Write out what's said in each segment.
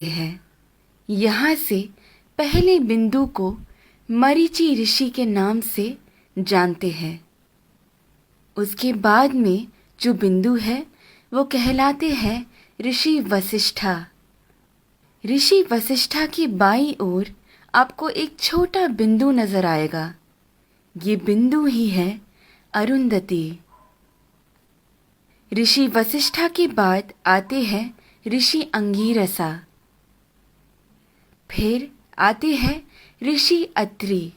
है। यहाँ से पहले बिंदु को मरीचि ऋषि के नाम से जानते हैं। उसके बाद में जो बिंदु है वो कहलाते हैं ऋषि वशिष्ठा। ऋषि वशिष्ठा की बाईं ओर आपको एक छोटा बिंदु नजर आएगा। ये बिंदु ही है अरुंधति। ऋषि वशिष्ठा के बाद आते हैं ऋषि अंगीरसा। फिर आते हैं ऋषि अत्रि।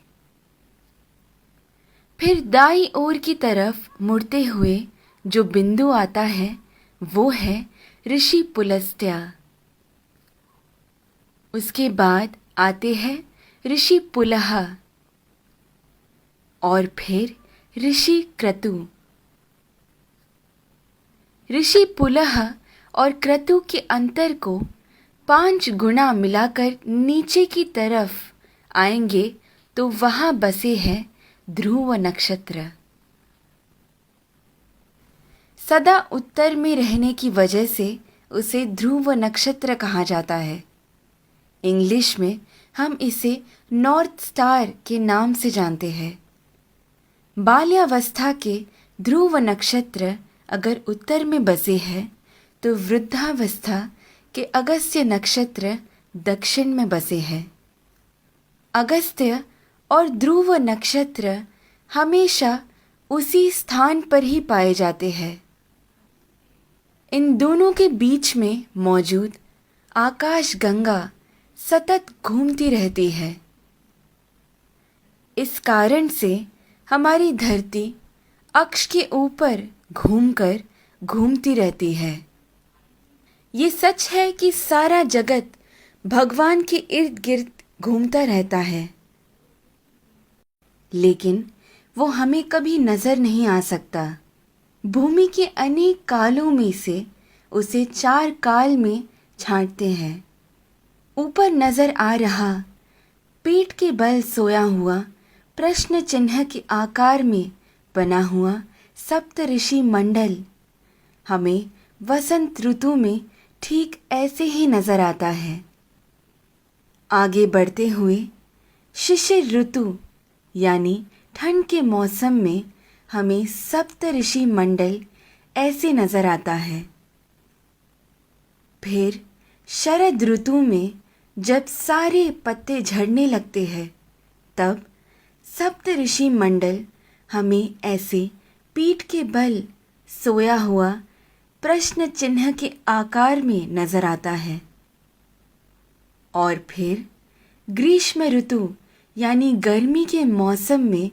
फिर दाईं ओर की तरफ मुड़ते हुए जो बिंदु आता है वो है ऋषि पुलस्त्य। उसके बाद आते हैं ऋषि पुलह और फिर ऋषि क्रतु। ऋषि पुलह और क्रतु के अंतर को 5 गुना मिलाकर नीचे की तरफ आएंगे तो वहां बसे हैं ध्रुव नक्षत्र। सदा उत्तर में रहने की वजह से उसे ध्रुव नक्षत्र कहा जाता है। इंग्लिश में हम इसे नॉर्थ स्टार के नाम से जानते हैं। बाल्यावस्था के ध्रुव नक्षत्र अगर उत्तर में बसे हैं तो वृद्धावस्था के अगस्त्य नक्षत्र दक्षिण में बसे हैं। अगस्त्य और ध्रुव नक्षत्र हमेशा उसी स्थान पर ही पाए जाते हैं। इन दोनों के बीच में मौजूद आकाश गंगा सतत घूमती रहती है। इस कारण से हमारी धरती अक्ष के ऊपर घूमकर घूमती रहती है। ये सच है कि सारा जगत भगवान के इर्द गिर्द घूमता रहता है, लेकिन वो हमें कभी नजर नहीं आ सकता। भूमि के अनेक कालों में से उसे 4 काल में छांटते हैं। ऊपर नजर आ रहा पीठ के बल सोया हुआ प्रश्न चिन्ह के आकार में बना हुआ सप्त ऋषि मंडल हमें वसंत ऋतु में ठीक ऐसे ही नजर आता है। आगे बढ़ते हुए शिशिर ऋतु यानी ठंड के मौसम में हमें सप्त ऋषि मंडल ऐसे नजर आता है। फिर शरद ऋतु में जब सारे पत्ते झड़ने लगते हैं तब सप्त ऋषि मंडल हमें ऐसे पीठ के बल सोया हुआ प्रश्न चिन्ह के आकार में नजर आता है। और फिर ग्रीष्म ऋतु यानी गर्मी के मौसम में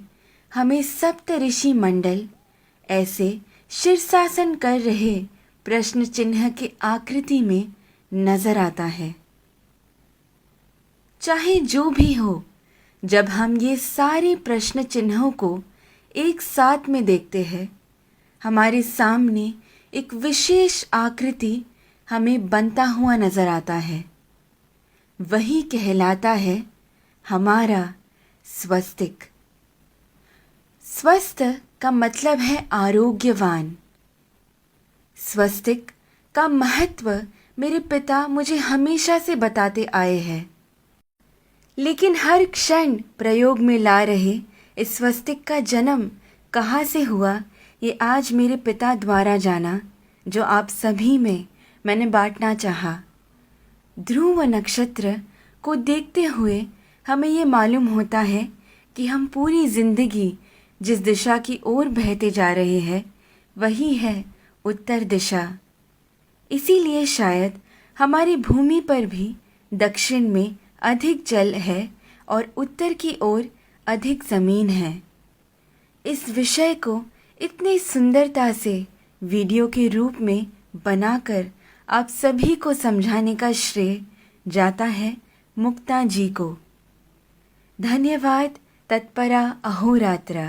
हमें सप्त ऋषि मंडल ऐसे शीर्षासन कर रहे प्रश्न चिन्ह के आकृति में नजर आता है। चाहे जो भी हो, जब हम ये सारे प्रश्न चिन्हों को एक साथ में देखते हैं, हमारे सामने एक विशेष आकृति हमें बनता हुआ नजर आता है। वही कहलाता है हमारा स्वस्तिक। स्वस्थ का मतलब है आरोग्यवान। स्वस्तिक का महत्व मेरे पिता मुझे हमेशा से बताते आए हैं, लेकिन हर क्षण प्रयोग में ला रहे इस स्वस्तिक का जन्म कहाँ से हुआ ये आज मेरे पिता द्वारा जाना, जो आप सभी में मैंने बांटना चाहा। ध्रुव नक्षत्र को देखते हुए हमें ये मालूम होता है कि हम पूरी जिंदगी जिस दिशा की ओर बहते जा रहे हैं वही है उत्तर दिशा। इसीलिए शायद हमारी भूमि पर भी दक्षिण में अधिक जल है और उत्तर की ओर अधिक ज़मीन है। इस विषय को इतनी सुंदरता से वीडियो के रूप में बनाकर आप सभी को समझाने का श्रेय जाता है मुक्ता जी को। धन्यवाद। तत्परा अहोरात्रा।